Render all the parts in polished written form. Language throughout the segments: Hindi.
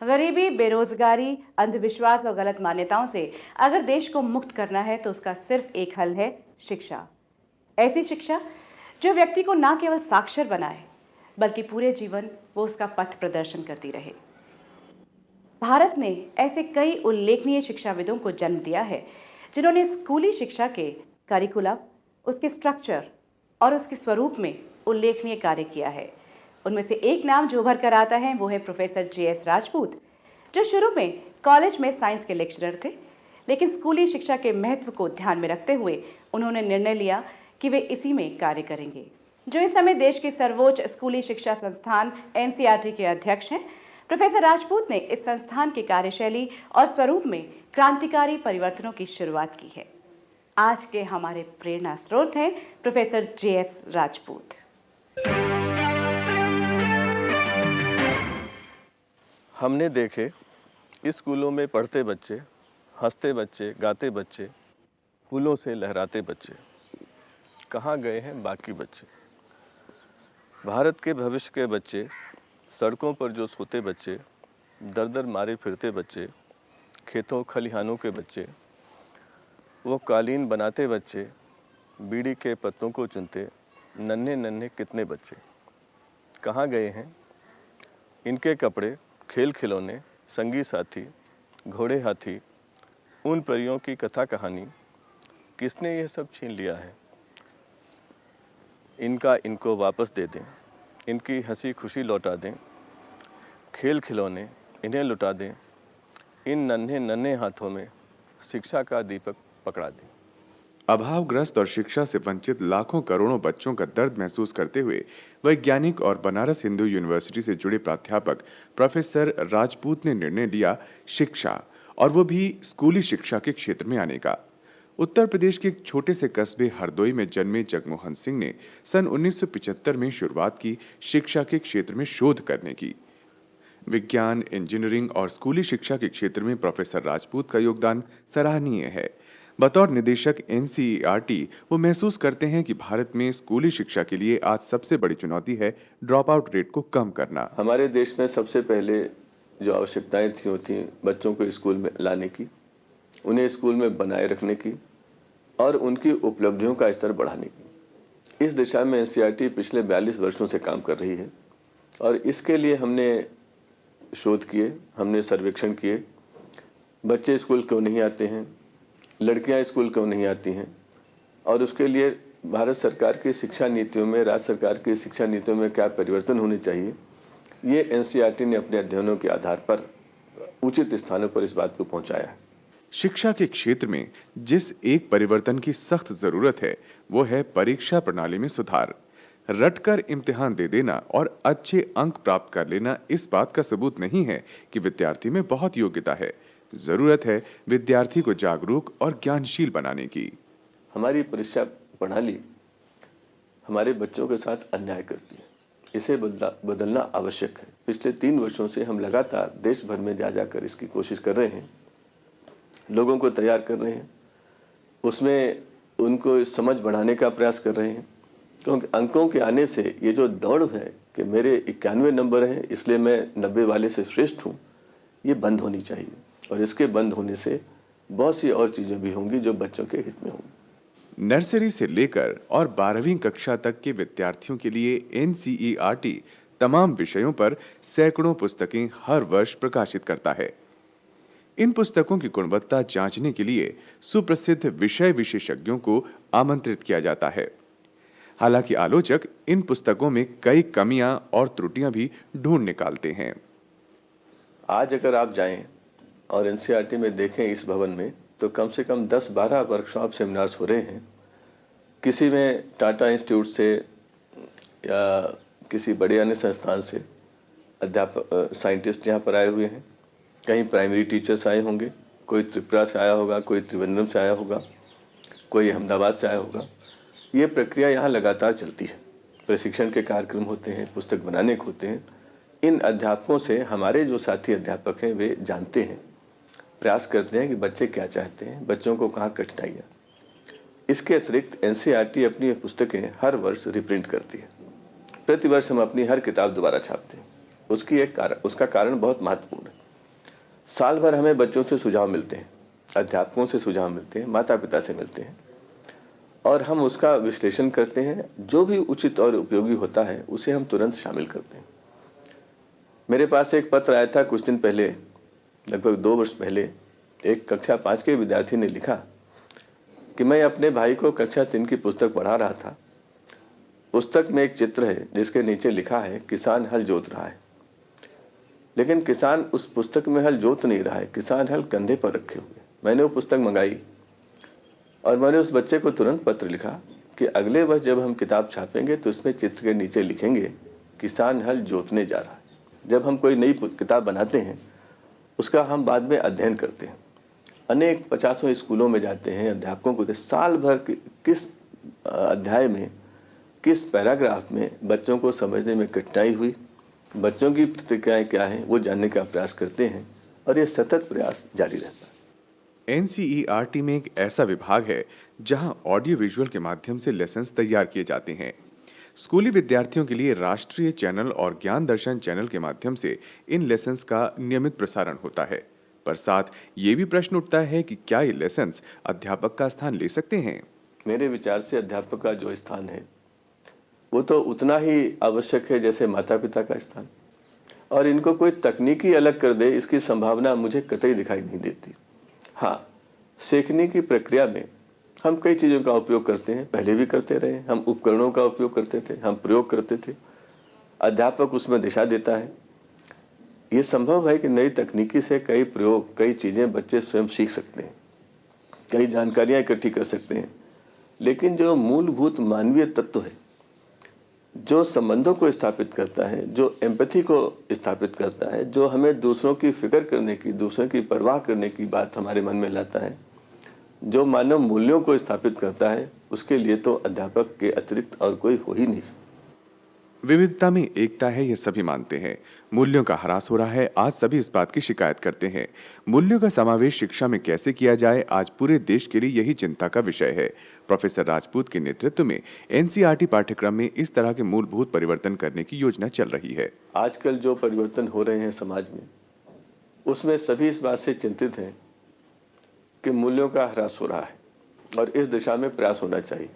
गरीबी, बेरोजगारी, अंधविश्वास और गलत मान्यताओं से अगर देश को मुक्त करना है तो उसका सिर्फ एक हल है, शिक्षा। ऐसी शिक्षा जो व्यक्ति को ना केवल साक्षर बनाए बल्कि पूरे जीवन वो उसका पथ प्रदर्शन करती रहे। भारत ने ऐसे कई उल्लेखनीय शिक्षाविदों को जन्म दिया है जिन्होंने स्कूली शिक्षा के करिकुलम, उसके स्ट्रक्चर और उसके स्वरूप में उल्लेखनीय कार्य किया है। उनमें से एक नाम जो उभर कर आता है वो है प्रोफेसर जे.एस. राजपूत, जो शुरू में कॉलेज में साइंस के लेक्चरर थे, लेकिन स्कूली शिक्षा के महत्व को ध्यान में रखते हुए उन्होंने निर्णय लिया कि वे इसी में कार्य करेंगे। जो इस समय देश के सर्वोच्च स्कूली शिक्षा संस्थान एनसीईआरटी के अध्यक्ष हैं, प्रोफेसर राजपूत ने इस संस्थान की कार्यशैली और स्वरूप में क्रांतिकारी परिवर्तनों की शुरुआत की है। आज के हमारे प्रेरणा स्रोत हैं प्रोफेसर जे.एस. राजपूत। हमने देखे स्कूलों में पढ़ते बच्चे, हंसते बच्चे, गाते बच्चे, फूलों से लहराते बच्चे। कहाँ गए हैं बाकी बच्चे? भारत के भविष्य के बच्चे, सड़कों पर जो सोते बच्चे, दर दर मारे फिरते बच्चे, खेतों खलिहानों के बच्चे, वो कालीन बनाते बच्चे, बीड़ी के पत्तों को चुनते नन्हे नन्हे कितने बच्चे। कहाँ गए हैं? इनके कपड़े, खेल खिलौने, संगी साथी, घोड़े हाथी, उन परियों की कथा कहानी, किसने यह सब छीन लिया है? इनको वापस दे दें, इनकी हंसी खुशी लौटा दें, खेल खिलौने इन्हें लुटा दें, इन नन्हे नन्हे हाथों में शिक्षा का दीपक पकड़ा दें। अभावग्रस्त और शिक्षा से वंचित लाखों करोड़ों बच्चों का दर्द महसूस करते हुए वैज्ञानिक और बनारस हिंदू यूनिवर्सिटी से जुड़े प्राध्यापक प्रोफेसर राजपूत ने निर्णय लिया शिक्षा, और वो भी स्कूली शिक्षा के क्षेत्र में आने का। उत्तर प्रदेश के एक छोटे से कस्बे हरदोई में जन्मे जगमोहन सिंह ने सन 1975 में शुरुआत की शिक्षा के क्षेत्र में शोध करने की। विज्ञान, इंजीनियरिंग और स्कूली शिक्षा के क्षेत्र में प्रोफेसर राजपूत का योगदान सराहनीय है। बतौर निदेशक एनसीईआरटी वो महसूस करते हैं कि भारत में स्कूली शिक्षा के लिए आज सबसे बड़ी चुनौती है ड्रॉप आउट रेट को कम करना। हमारे देश में सबसे पहले जो आवश्यकताएं थी होती बच्चों को स्कूल में लाने की, उन्हें स्कूल में बनाए रखने की और उनकी उपलब्धियों का स्तर बढ़ाने की। इस दिशा में एनसीईआरटी पिछले 42 वर्षों से काम कर रही है और इसके लिए हमने शोध किए, हमने सर्वेक्षण किए। बच्चे स्कूल क्यों नहीं आते हैं, लड़कियां स्कूल क्यों नहीं आती हैं, और उसके लिए भारत सरकार की शिक्षा नीतियों में, राज्य सरकार की शिक्षा नीतियों में क्या परिवर्तन होने चाहिए, ये एनसीईआरटी ने अपने अध्ययनों के आधार पर उचित स्थानों पर इस बात को पहुंचाया है। शिक्षा के क्षेत्र में जिस एक परिवर्तन की सख्त जरूरत है वो है परीक्षा प्रणाली में सुधार। रटकर इम्तिहान दे देना और अच्छे अंक प्राप्त कर लेना इस बात का सबूत नहीं है कि विद्यार्थी में बहुत योग्यता है। जरूरत है विद्यार्थी को जागरूक और ज्ञानशील बनाने की। हमारी परीक्षा प्रणाली हमारे बच्चों के साथ अन्याय करती है, इसे बदलना आवश्यक है। पिछले 3 वर्षों से हम लगातार देश भर में जा जाकर इसकी कोशिश कर रहे हैं, लोगों को तैयार कर रहे हैं, उसमें उनको समझ बढ़ाने का प्रयास कर रहे हैं, क्योंकि अंकों के आने से ये जो दौड़ है कि मेरे 91 नंबर हैं इसलिए मैं 90 वाले से श्रेष्ठ हूँ, ये बंद होनी चाहिए। और इसके बंद होने से बहुत सी और चीज़ें भी होंगी जो बच्चों के हित में होंगी। नर्सरी से लेकर और 12वीं कक्षा तक के विद्यार्थियों के लिए एनसीईआरटी तमाम विषयों पर सैकड़ों पुस्तकें हर वर्ष प्रकाशित करता है। इन पुस्तकों की गुणवत्ता जांचने के लिए सुप्रसिद्ध विषय विशेषज्ञों को आमंत्रित किया जाता है। हालांकि आलोचक इन पुस्तकों में कई कमियां और त्रुटियां भी ढूंढ निकालते हैं। आज अगर आप जाएं और एनसीईआरटी में देखें इस भवन में, तो कम से कम 10-12 वर्कशॉप सेमिनार्स हो रहे हैं। किसी में टाटा इंस्टीट्यूट से या किसी बड़े अन्य संस्थान से अध्यापक साइंटिस्ट यहाँ पर आए हुए हैं, कहीं प्राइमरी टीचर्स आए होंगे, कोई त्रिपुरा से आया होगा, कोई त्रिवेंद्रम से आया होगा, कोई अहमदाबाद से आया होगा। ये प्रक्रिया यहाँ लगातार चलती है। प्रशिक्षण के कार्यक्रम होते हैं, पुस्तक बनाने के होते हैं। इन अध्यापकों से हमारे जो साथी अध्यापक हैं वे जानते हैं, प्रयास करते हैं कि बच्चे क्या चाहते हैं, बच्चों को कहाँ कठिनाइयाँ। इसके अतिरिक्त एनसीईआरटी अपनी पुस्तकें हर वर्ष रिप्रिंट करती है। प्रतिवर्ष हम अपनी हर किताब दोबारा छापते हैं। उसका कारण बहुत महत्वपूर्ण है। साल भर हमें बच्चों से सुझाव मिलते हैं, अध्यापकों से सुझाव मिलते हैं, माता पिता से मिलते हैं और हम उसका विश्लेषण करते हैं। जो भी उचित और उपयोगी होता है उसे हम तुरंत शामिल करते हैं। मेरे पास एक पत्र आया था कुछ दिन पहले, लगभग 2 वर्ष पहले। एक कक्षा 5 के विद्यार्थी ने लिखा कि मैं अपने भाई को कक्षा 3 की पुस्तक पढ़ा रहा था। पुस्तक में एक चित्र है जिसके नीचे लिखा है किसान हल जोत रहा है, लेकिन किसान उस पुस्तक में हल जोत नहीं रहा है, किसान हल कंधे पर रखे हुए। मैंने वो पुस्तक मंगाई और मैंने उस बच्चे को तुरंत पत्र लिखा कि अगले वर्ष जब हम किताब छापेंगे तो उसमें चित्र के नीचे लिखेंगे किसान हल जोतने जा रहा है। जब हम कोई नई किताब बनाते हैं उसका हम बाद में अध्ययन करते हैं। अनेक 50 स्कूलों में जाते हैं, अध्यापकों को साल भर किस अध्याय में, किस पैराग्राफ में बच्चों को समझने में कठिनाई हुई, बच्चों की प्रतिक्रियाएं क्या हैं, वो जानने का प्रयास करते हैं और ये सतत प्रयास जारी रहता है। एनसीईआरटी में एक ऐसा विभाग है जहां ऑडियो विजुअल के माध्यम से लेसन्स तैयार किए जाते हैं। स्कूली विद्यार्थियों के लिए राष्ट्रीय चैनल और ज्ञान दर्शन चैनल के माध्यम से इन लेसन्स का नियमित प्रसारण होता है। पर साथ ये भी प्रश्न उठता है कि क्या ये लेसन्स अध्यापक का स्थान ले सकते हैं? मेरे विचार से अध्यापक का जो स्थान है वो तो उतना ही आवश्यक है जैसे माता पिता का स्थान, और इनको कोई तकनीकी अलग कर दे इसकी संभावना मुझे कतई दिखाई नहीं देती। हाँ, सीखने की प्रक्रिया में हम कई चीज़ों का उपयोग करते हैं, पहले भी करते रहे। हम उपकरणों का उपयोग करते थे, हम प्रयोग करते थे, अध्यापक उसमें दिशा देता है। ये संभव है कि नई तकनीकी से कई प्रयोग, कई चीज़ें बच्चे स्वयं सीख सकते हैं, कई जानकारियाँ इकट्ठी कर सकते हैं, लेकिन जो मूलभूत मानवीय तत्व है, जो संबंधों को स्थापित करता है, जो एम्पैथी को स्थापित करता है, जो हमें दूसरों की फिक्र करने की, दूसरों की परवाह करने की बात हमारे मन में लाता है, जो मानव मूल्यों को स्थापित करता है, उसके लिए तो अध्यापक के अतिरिक्त और कोई हो ही नहीं सकता। विविधता में एकता है, ये सभी मानते हैं। मूल्यों का ह्रास हो रहा है, आज सभी इस बात की शिकायत करते हैं। मूल्यों का समावेश शिक्षा में कैसे किया जाए, आज पूरे देश के लिए यही चिंता का विषय है। प्रोफेसर राजपूत के नेतृत्व में एनसीईआरटी पाठ्यक्रम में इस तरह के मूलभूत परिवर्तन करने की योजना चल रही है। आजकल जो परिवर्तन हो रहे हैं समाज में, उसमें सभी इस बात से चिंतित हैं कि मूल्यों का ह्रास हो रहा है और इस दिशा में प्रयास होना चाहिए।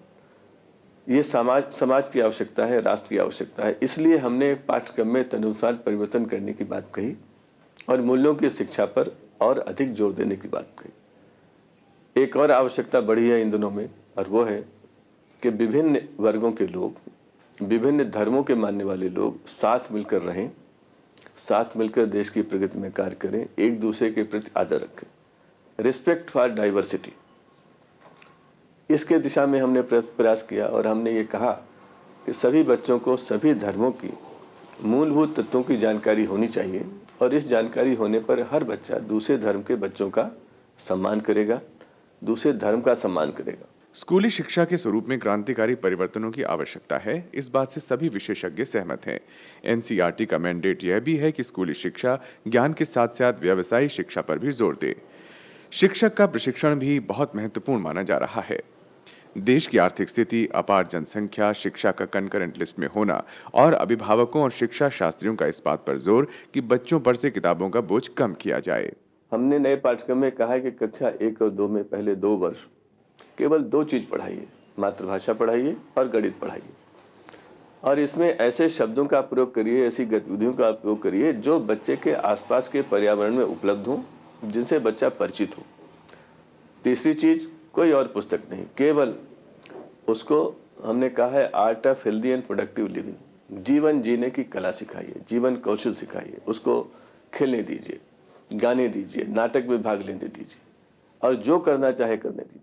ये समाज की आवश्यकता है, राष्ट्र की आवश्यकता है। इसलिए हमने पाठ्यक्रम में तदनुसार परिवर्तन करने की बात कही और मूल्यों की शिक्षा पर और अधिक जोर देने की बात कही। एक और आवश्यकता बढ़ी है इन दिनों में, और वो है कि विभिन्न वर्गों के लोग, विभिन्न धर्मों के मानने वाले लोग साथ मिलकर रहें, साथ मिलकर देश की प्रगति में कार्य करें, एक दूसरे के प्रति आदर रखें। रिस्पेक्ट फॉर डाइवर्सिटी, इसके दिशा में हमने प्रयास किया और हमने ये कहा कि सभी बच्चों को सभी धर्मों की मूलभूत तत्वों की जानकारी होनी चाहिए और इस जानकारी होने पर हर बच्चा दूसरे धर्म के बच्चों का सम्मान करेगा, दूसरे धर्म का सम्मान करेगा। स्कूली शिक्षा के स्वरूप में क्रांतिकारी परिवर्तनों की आवश्यकता है, इस बात से सभी विशेषज्ञ सहमत हैं। एनसीईआरटी का मैंडेट यह भी है कि स्कूली शिक्षा ज्ञान के साथ साथ व्यावसायिक शिक्षा पर भी जोर दे। शिक्षक का प्रशिक्षण भी बहुत महत्वपूर्ण माना जा रहा है। देश की आर्थिक स्थिति, अपार जनसंख्या, शिक्षा का कंकरेंट लिस्ट में होना और अभिभावकों और शिक्षा शास्त्रियों का इस बात पर जोर कि बच्चों पर से किताबों का बोझ कम किया जाए। हमने नए पाठ्यक्रम में कहा है कि कक्षा 1 और 2 में पहले 2 वर्ष केवल 2 चीज़ पढ़ाइए, मातृभाषा पढ़ाइए और गणित पढ़ाइए, और इसमें ऐसे शब्दों का प्रयोग करिए, ऐसी गतिविधियों का प्रयोग करिए जो बच्चे के आसपास के पर्यावरण में उपलब्ध हों, जिनसे बच्चा परिचित हो। तीसरी चीज़, कोई और पुस्तक नहीं, केवल उसको हमने कहा है art of healthy and productive living, जीवन जीने की कला सिखाइए, जीवन कौशल सिखाइए, उसको खेलने दीजिए, गाने दीजिए, नाटक में भाग लेने दीजिए और जो करना चाहे करने दीजिए।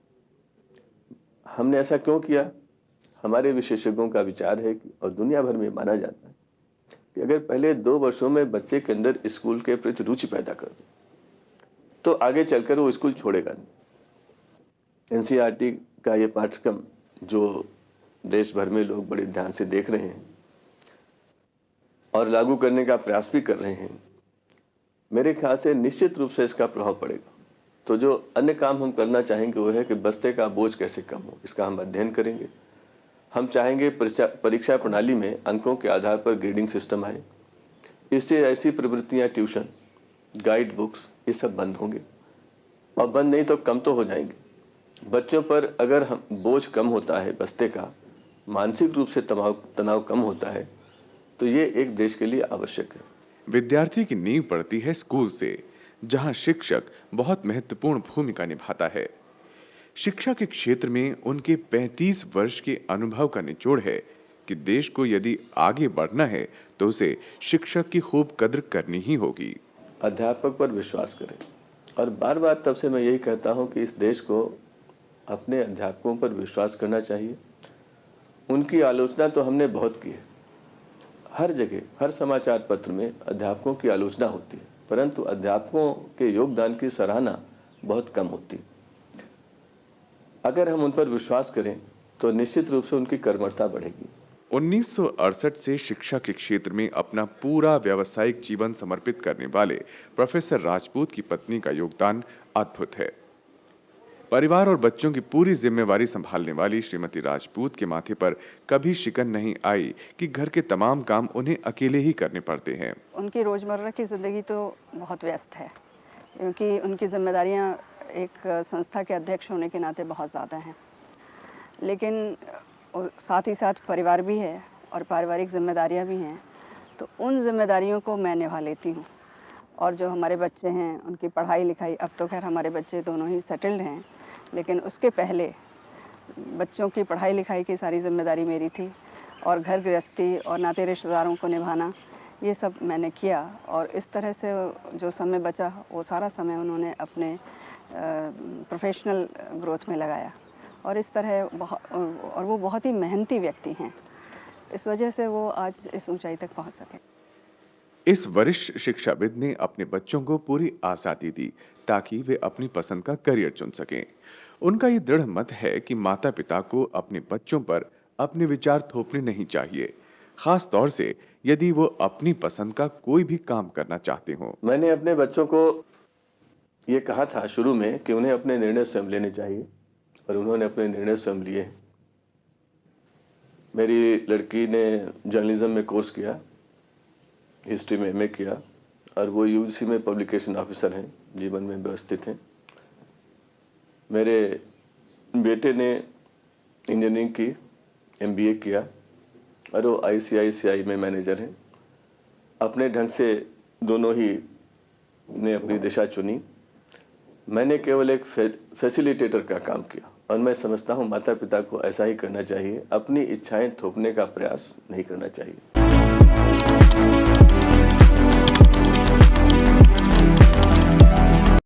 हमने ऐसा क्यों किया? हमारे विशेषज्ञों का विचार है कि, और दुनिया भर में माना जाता है कि अगर पहले 2 वर्षों में बच्चे के अंदर स्कूल के प्रति रुचि पैदा कर दे तो आगे चलकर वो स्कूल छोड़ेगा नहीं। एनसीईआरटी का ये पाठ्यक्रम जो देश भर में लोग बड़े ध्यान से देख रहे हैं और लागू करने का प्रयास भी कर रहे हैं, मेरे ख्याल से निश्चित रूप से इसका प्रभाव पड़ेगा। तो जो अन्य काम हम करना चाहेंगे वो है कि बस्ते का बोझ कैसे कम हो, इसका हम अध्ययन करेंगे। हम चाहेंगे परीक्षा प्रणाली में अंकों के आधार पर ग्रेडिंग सिस्टम आए। इससे ऐसी प्रवृत्तियां, ट्यूशन गाइड बुक्स ये सब बंद होंगे, और बंद नहीं तो कम तो हो जाएंगे। बच्चों पर अगर हम बोझ कम होता है बस्ते का, मानसिक रूप से तनाव कम होता है, तो ये एक देश के लिए आवश्यक है। विद्यार्थी की नींव पड़ती है स्कूल से, जहां शिक्षक बहुत महत्वपूर्ण भूमिका निभाता है। शिक्षा के क्षेत्र में उनके 35 वर्ष के अनुभव का निचोड़ है कि देश को यदि आगे बढ़ना है तो उसे शिक्षक की खूब कद्र करनी ही होगी। अध्यापक पर विश्वास करें, और बार बार तब से मैं यही कहता हूं कि इस देश को अपने अध्यापकों पर विश्वास करना चाहिए। उनकी आलोचना तो हमने बहुत की है, हर जगह हर समाचार पत्र में अध्यापकों की आलोचना होती है, परंतु अध्यापकों के योगदान की सराहना बहुत कम होती है। अगर हम उन पर विश्वास करें तो निश्चित रूप से उनकी कर्मठता बढ़ेगी। 1968 से शिक्षा के क्षेत्र में अपना पूरा व्यावसायिक जीवन समर्पित करने वाले प्रोफेसर राजपूत की पत्नी का योगदान अद्भुत है। परिवार और बच्चों की पूरी जिम्मेवारी संभालने वाली श्रीमती राजपूत के माथे पर कभी शिकन नहीं आई कि घर के तमाम काम उन्हें अकेले ही करने पड़ते हैं। उनकी रोज़मर्रा की ज़िंदगी तो बहुत व्यस्त है, क्योंकि उनकी जिम्मेदारियां एक संस्था के अध्यक्ष होने के नाते बहुत ज़्यादा हैं, लेकिन साथ ही साथ परिवार भी है और पारिवारिक जिम्मेदारियां भी हैं। तो उन जिम्मेदारियों को मैं निभा लेती हूं। और जो हमारे बच्चे हैं उनकी पढ़ाई लिखाई, अब तो खैर हमारे बच्चे दोनों ही सेटल्ड हैं, लेकिन उसके पहले बच्चों की पढ़ाई लिखाई की सारी जिम्मेदारी मेरी थी, और घर गृहस्थी और नाते रिश्तेदारों को निभाना ये सब मैंने किया। और इस तरह से जो समय बचा वो सारा समय उन्होंने अपने प्रोफेशनल ग्रोथ में लगाया, और इस तरह और वो बहुत ही मेहनती व्यक्ति हैं। इस वजह से वो आज इस ऊंचाई तक पहुंच सके। इस वरिष्ठ शिक्षाविद ने अपने बच्चों को पूरी आज़ादी दी ताकि वे अपनी पसंद का करियर चुन सकें। उनका ये दृढ़ मत है कि माता पिता को अपने बच्चों पर अपने विचार थोपने नहीं चाहिए, खास तौर से यदि वो अपनी पसंद का कोई भी काम करना चाहते हों। मैंने अपने बच्चों को ये कहा था शुरू में कि उन्हें अपने निर्णय स्वयं लेने चाहिए, और उन्होंने अपने निर्णय स्वयं लिए। मेरी लड़की ने जर्नलिज्म में कोर्स किया, हिस्ट्री में एमए किया, और वो यूजीसी में पब्लिकेशन ऑफिसर हैं, जीवन में व्यवस्थित हैं। मेरे बेटे ने इंजीनियरिंग की, एमबीए किया, और वो आईसीआईसीआई में मैनेजर हैं। अपने ढंग से दोनों ही ने अपनी दिशा चुनी। मैंने केवल एक फैसिलिटेटर का काम किया, और मैं समझता हूँ माता पिता को ऐसा ही करना चाहिए, अपनी इच्छाएं थोपने का प्रयास नहीं करना चाहिए।